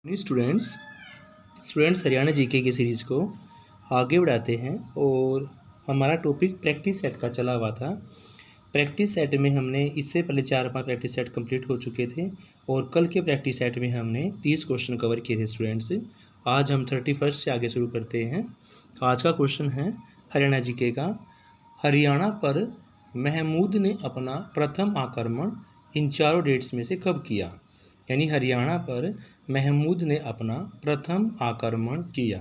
Students students Haryana GK की series को आगे बढ़ाते हैं और हमारा टॉपिक प्रैक्टिस सेट का चला हुआ था। प्रैक्टिस सेट में हमने इससे पहले 4-5 प्रैक्टिस सेट कंप्लीट हो चुके थे और कल के प्रैक्टिस सेट में हमने 30 क्वेश्चन कवर किए थे स्टूडेंट्स। आज हम 31 से आगे शुरू करते हैं। आज का क्वेश्चन है हरियाणा जीके का, हरियाणा पर महमूद ने अपना प्रथम आक्रमण इन चारों डेट्स में से कब किया। यानी हरियाणा पर महमूद ने अपना प्रथम आक्रमण किया।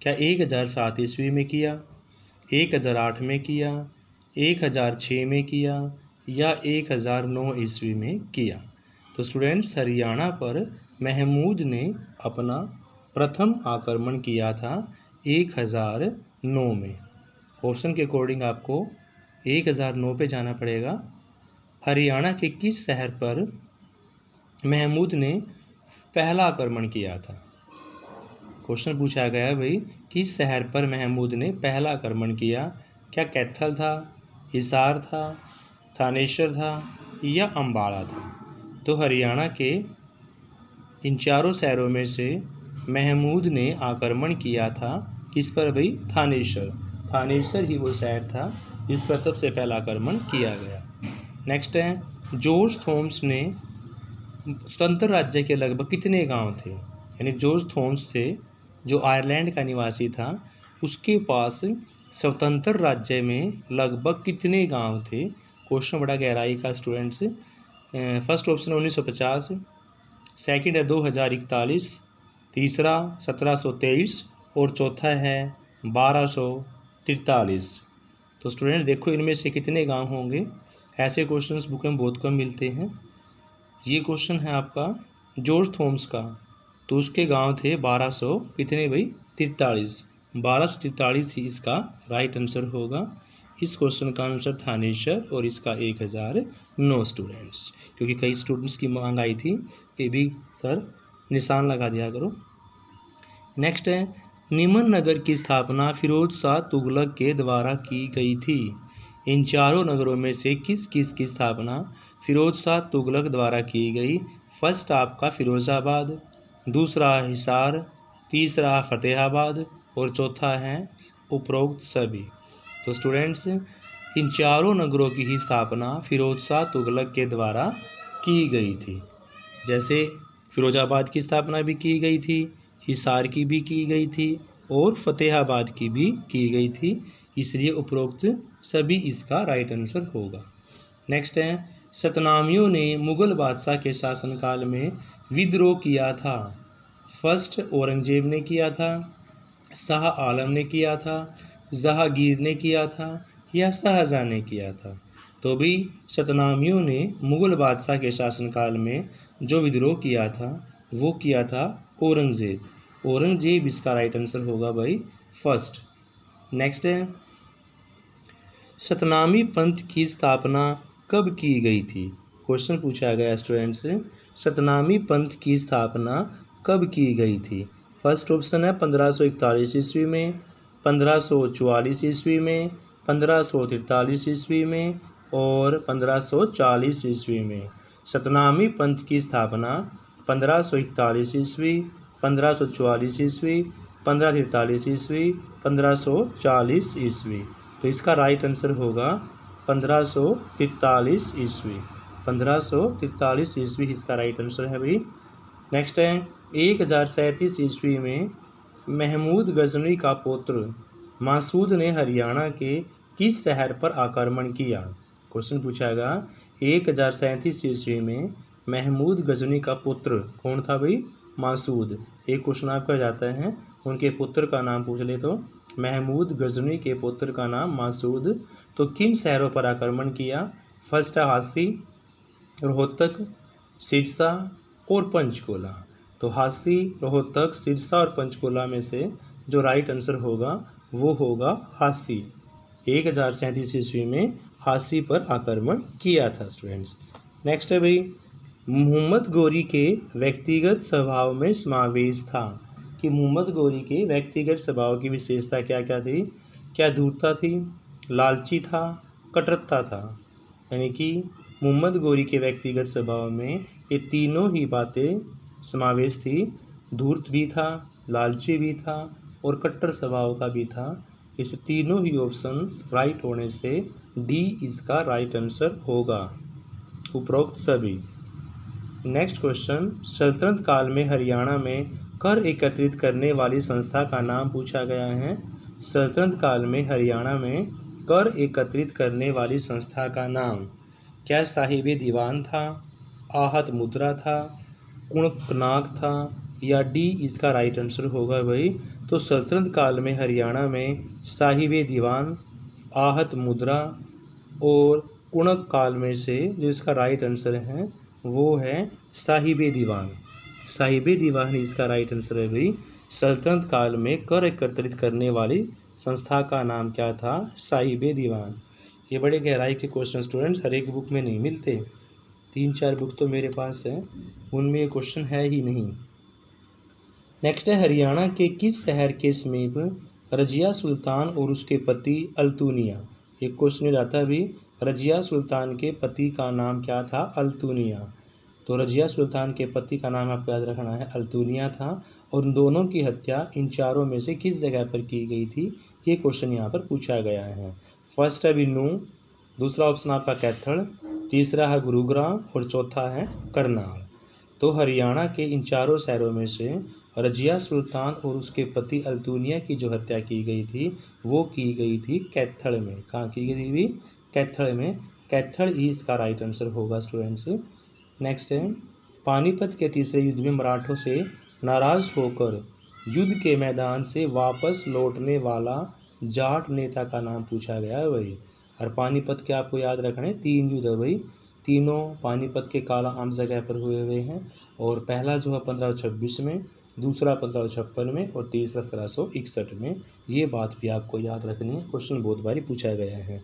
क्या 1007 ईस्वी में किया, 1008 में किया, 1006 में किया या 1009 ईस्वी में किया। तो स्टूडेंट्स हरियाणा पर महमूद ने अपना प्रथम आक्रमण किया था 1009 में। ऑप्शन के अकॉर्डिंग आपको 1009 पे जाना पड़ेगा। हरियाणा के किस शहर पर महमूद ने पहला आक्रमण किया था। क्वेश्चन पूछा गया है भाई, किस शहर पर महमूद ने पहला आक्रमण किया। क्या कैथल था, हिसार था, थानेश्वर था या अम्बाड़ा था। तो हरियाणा के इन चारों शहरों में से महमूद ने आक्रमण किया था किस पर भाई, थानेश्वर। थानेश्वर ही वो शहर था जिस पर सबसे पहला आक्रमण किया गया। नेक्स्ट है, जॉर्ज थॉमस ने स्वतंत्र राज्य के लगभग कितने गांव थे। यानी जॉर्ज थॉमस थे जो आयरलैंड का निवासी था, उसके पास स्वतंत्र राज्य में लगभग कितने गांव थे। क्वेश्चन बड़ा गहराई का स्टूडेंट्स। फर्स्ट ऑप्शन 1950, सेकंड है 2041, तीसरा 1723 और चौथा है 1243। तो स्टूडेंट देखो इनमें से कितने गांव होंगे। ऐसे क्वेश्चंस बुक में बहुत कम मिलते हैं। ये क्वेश्चन है आपका जॉर्ज थॉमस का, तो उसके गांव थे 1200 कितने भाई, 43। 1243 ही इसका राइट आंसर होगा। इस क्वेश्चन का आंसर थानेश्वर और इसका 1009 स्टूडेंट्स, क्योंकि कई स्टूडेंट्स की मांग आई थी कि भी सर निशान लगा दिया करो। नेक्स्ट है, निमन नगर की स्थापना फिरोज शाह तुगलक के द्वारा की गई थी। इन चारों नगरों में से किस किस की स्थापना फिरोज शाह तुगलक द्वारा की गई। फर्स्ट आपका फिरोज़ाबाद, दूसरा हिसार, तीसरा फतेहाबाद और चौथा है उपरोक्त सभी। तो स्टूडेंट्स इन चारों नगरों की ही स्थापना फिरोज शाह तुगलक के द्वारा की गई थी। जैसे फिरोज़ाबाद की स्थापना भी की गई थी, हिसार की भी की गई थी और फतेहाबाद की भी की गई थी, इसलिए उपरोक्त सभी इसका राइट आंसर होगा। नेक्स्ट है, सतनामियों ने मुग़ल बादशाह के शासनकाल में विद्रोह किया था। फर्स्ट औरंगजेब ने किया था, शाह आलम ने किया था, जहांगीर ने किया था या शाहजहाँ ने किया था। तो भी सतनामियों ने मुग़ल बादशाह के शासनकाल में जो विद्रोह किया था वो किया था औरंगजेब। औरंगजेब इसका राइट आंसर होगा भाई फर्स्ट। नेक्स्ट है, सतनामी पंथ की स्थापना कब की गई थी। क्वेश्चन पूछा गया स्टूडेंट से, सतनामी पंथ की स्थापना कब की गई थी। फर्स्ट ऑप्शन है 1541 ईस्वी में, 1544 ईस्वी में, 1543 ईस्वी में और 1540 ईस्वी में। सतनामी पंथ की स्थापना 1541 ईस्वी, 1544 ईस्वी, 1543 ईस्वी, 1540 ईस्वी। तो इसका राइट आंसर होगा 1543 ईस्वी। 1543 ईस्वी इसका राइट आंसर है भाई। नेक्स्ट है, 1037 ईस्वी में महमूद गजनवी का पुत्र मासूद ने हरियाणा के किस शहर पर आक्रमण किया। क्वेश्चन पूछाएगा 1037 ईस्वी में महमूद गजनवी का पुत्र कौन था भाई, मासूद। एक क्वेश्चन आपका जाता है उनके पुत्र का नाम पूछ ले तो महमूद गजनवी के पुत्र का नाम मासूद। तो किन शहरों पर आक्रमण किया। फर्स्ट है हांसी, रोहतक, सिरसा और पंचकुला। तो हांसी, रोहतक, सिरसा और पंचकुला में से जो राइट आंसर होगा वो होगा हांसी। 1037 ईस्वी में हांसी पर आक्रमण किया था स्टूडेंट्स। नेक्स्ट है भाई, मोहम्मद गौरी के व्यक्तिगत स्वभाव में समावेश था कि मोहम्मद गौरी के व्यक्तिगत स्वभाव की विशेषता क्या क्या थी। क्या धूर्तता थी, लालची था, कटरता था। यानी कि मोहम्मद गौरी के व्यक्तिगत स्वभाव में ये तीनों ही बातें समावेश थी। धूर्त भी था, लालची भी था और कट्टर स्वभाव का भी था। इस तीनों ही ऑप्शंस राइट होने से डी इसका राइट आंसर होगा, उपरोक्त सभी। नेक्स्ट क्वेश्चन, सल्तनत काल में हरियाणा में कर एकत्रित करने वाली संस्था का नाम पूछा गया है। सल्तनत काल में हरियाणा में कर एकत्रित करने वाली संस्था का नाम क्या साहिब दीवान था, आहत मुद्रा था, कुणकनाग था या डी इसका राइट आंसर होगा भाई। तो सल्तनत काल में हरियाणा में साहिब दीवान, आहत मुद्रा और कुणक काल में से जो इसका राइट आंसर है वो है साहिब दीवान। साहिब दीवान इसका राइट आंसर है भाई। सल्तनत काल में कर एकत्रित करने वाली संस्था का नाम क्या था, साहिब दीवान। ये बड़े गहराई के क्वेश्चन स्टूडेंट्स हर एक बुक में नहीं मिलते, 3-4 बुक तो मेरे पास है, उनमें ये क्वेश्चन है ही नहीं। नेक्स्ट है, हरियाणा के किस शहर के समीप रजिया सुल्तान और उसके पति अल्तुनिया, एक क्वेश्चन जाता है भी, रजिया सुल्तान के पति का नाम क्या था, अल्तुनिया। तो रजिया सुल्तान के पति का नाम आपको याद रखना है, अल्तुनिया था। और उन दोनों की हत्या इन चारों में से किस जगह पर की गई थी, ये क्वेश्चन यहाँ पर पूछा गया है। फर्स्ट है बिन्नू, दूसरा ऑप्शन आपका कैथल, तीसरा है गुरुग्राम और चौथा है करनाल। तो हरियाणा के इन चारों शहरों में से रजिया सुल्तान और उसके पति अल्तुनिया की जो हत्या की गई थी वो की गई थी कैथल में। कहाँ की गई थी, कैथल में। कैथल ही इसका राइट आंसर होगा स्टूडेंट्स। नेक्स्ट है, पानीपत के तीसरे युद्ध में मराठों से नाराज होकर युद्ध के मैदान से वापस लौटने वाला जाट नेता का नाम पूछा गया है भाई। और पानीपत के आपको याद रखना है 3 युद्ध है भाई, तीनों पानीपत के काला आम जगह पर हुए हुए हैं। और पहला जो है 1526 में, दूसरा 1556 में और तीसरा 1761 में। ये बात भी आपको याद रखनी है, क्वेश्चन बहुत बारी पूछा गया है।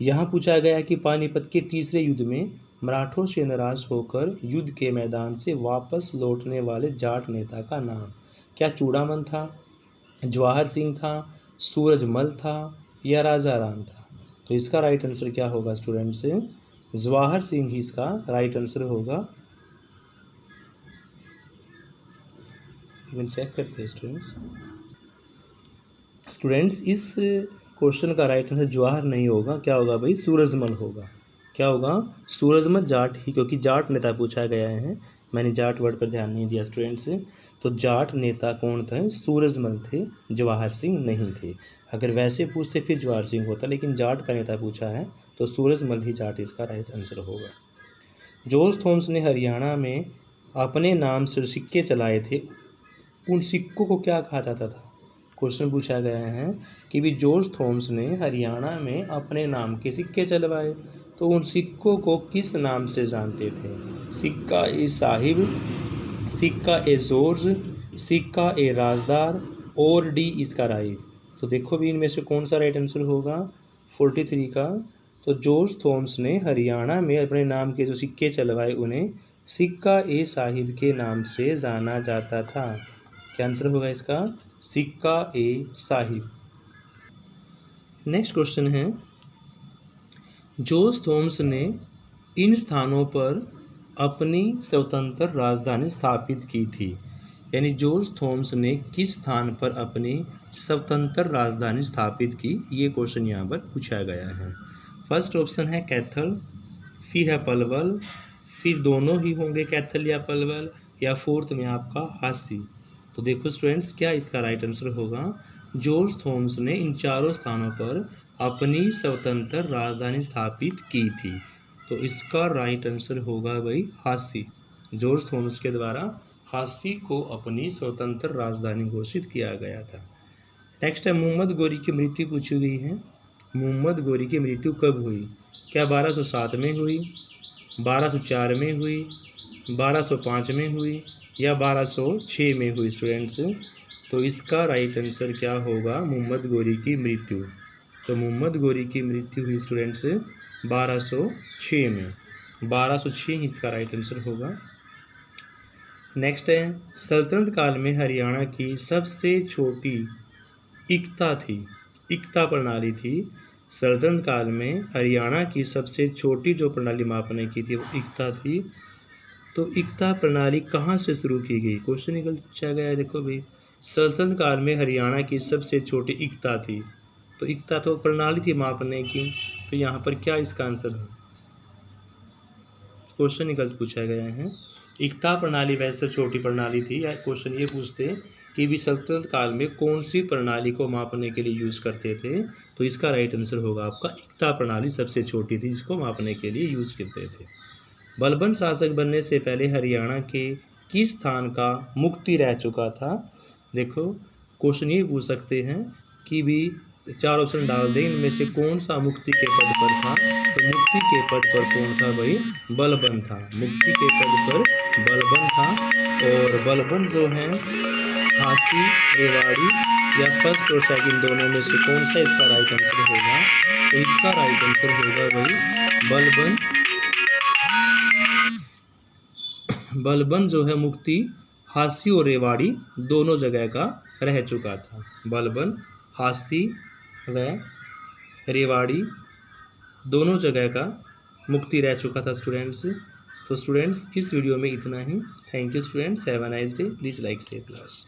यहाँ पूछा गया है कि पानीपत के तीसरे युद्ध में मराठों से नाराज होकर युद्ध के मैदान से वापस लौटने वाले जाट नेता का नाम क्या चूड़ामन था, जवाहर सिंह था, सूरजमल था या राजा राम था। तो इसका राइट आंसर क्या होगा स्टूडेंट्स, जवाहर सिंह ही इसका राइट आंसर होगा। चेक करते हैं स्टूडेंट्स इस क्वेश्चन का राइट आंसर जवाहर नहीं होगा, क्या होगा भाई, सूरजमल होगा। क्या होगा, सूरजमल जाट ही, क्योंकि जाट नेता पूछा गया है, मैंने जाट वर्ड पर ध्यान नहीं दिया स्टूडेंट्स। तो जाट नेता कौन थे, सूरजमल थे, जवाहर सिंह नहीं थे। अगर वैसे पूछते फिर जवाहर सिंह होता, लेकिन जाट का नेता पूछा है तो सूरजमल ही जाट इसका राइट आंसर होगा। जॉर्ज थॉमस ने हरियाणा में अपने नाम से सिक्के चलाए थे, उन सिक्कों को क्या कहा जाता था। क्वेश्चन पूछा गया है कि भी जॉर्ज थॉमस ने हरियाणा में अपने नाम के सिक्के चलवाए, तो उन सिक्कों को किस नाम से जानते थे, सिक्का ए साहिब, सिक्का ए जॉर्ज, सिक्का ए राजदार और डी इसका राइट। तो देखो भी इनमें से कौन सा राइट आंसर होगा, 43 का। तो जॉर्ज थॉमस ने हरियाणा में अपने नाम के जो सिक्के चलवाए उन्हें सिक्का ए साहिब के नाम से जाना जाता था। क्या आंसर होगा इसका, सिक्का ए साहिब। नेक्स्ट क्वेश्चन है, जॉर्ज थॉमस ने इन स्थानों पर अपनी स्वतंत्र राजधानी स्थापित की थी, यानी जॉर्ज थॉमस ने किस स्थान पर अपनी स्वतंत्र राजधानी स्थापित की, ये क्वेश्चन यहाँ पर पूछा गया है। फर्स्ट ऑप्शन है कैथल, फिर है पलवल, फिर दोनों ही होंगे कैथल या पलवल, या फोर्थ में आपका हासी। तो देखो स्टूडेंट्स क्या इसका राइट आंसर होगा, जॉर्ज थॉमस ने इन चारों स्थानों पर अपनी स्वतंत्र राजधानी स्थापित की थी। तो इसका राइट आंसर होगा भाई हासी। जॉर्ज थॉमस के द्वारा हासी को अपनी स्वतंत्र राजधानी घोषित किया गया था। नेक्स्ट है, मोहम्मद गोरी की मृत्यु पूछी गई है। मोहम्मद गोरी की मृत्यु कब हुई, क्या 1207 में हुई, 1204 में हुई, 1205 में हुई या 1206 में हुई स्टूडेंट्स। तो इसका राइट आंसर क्या होगा, मोहम्मद गोरी की मृत्यु। तो मोहम्मद गोरी की मृत्यु हुई स्टूडेंट्स 1206 में, 1206 इसका राइट आंसर होगा। नेक्स्ट है, सल्तनत काल में हरियाणा की सबसे छोटी इक्ता थी, इक्ता प्रणाली थी। सल्तनत काल में हरियाणा की सबसे छोटी जो प्रणाली मापने की थी वो इक्ता थी। तो इक्ता प्रणाली कहाँ से शुरू की गई? क्वेश्चन निकल पूछा गया है। देखो भाई, सल्तनत काल में हरियाणा की सबसे छोटी इक्ता थी। तो इक्ता तो प्रणाली थी मापने की, तो यहाँ पर क्या इसका आंसर है? क्वेश्चन निकल पूछा गया है, इक्ता प्रणाली वैसे छोटी प्रणाली थी, या क्वेश्चन ये पूछते कि भी सल्तनत काल में कौन सी प्रणाली को मापने के लिए यूज़ करते थे? तो इसका राइट आंसर होगा आपका इक्ता प्रणाली सबसे छोटी थी जिसको मापने के लिए यूज़ करते थे। बलबन शासक बनने से पहले हरियाणा के किस स्थान का मुक्ति रह चुका था? देखो, क्वेश्चन ये पूछ सकते हैं कि भी 4 ऑप्शन डाल दें, इनमें से कौन सा मुक्ति के पद पर था? तो मुक्ति के पद पर कौन था भाई? बलबन था। मुक्ति के पद पर बलबन था। और बलबन जो है खासी, रेवाड़ी या फर्स्ट और सेकंड दोनों में से कौन सा इसका राइट आंसर होगा? तो इसका राइट आंसर होगा भाई बलबन। बलबन जो है मुक्ति हासी और रेवाड़ी दोनों जगह का रह चुका था। बलबन हासी व रेवाड़ी दोनों जगह का मुक्ति रह चुका था स्टूडेंट्स। तो स्टूडेंट्स, इस वीडियो में इतना ही। Thank you students, have a nice day. Please like share class.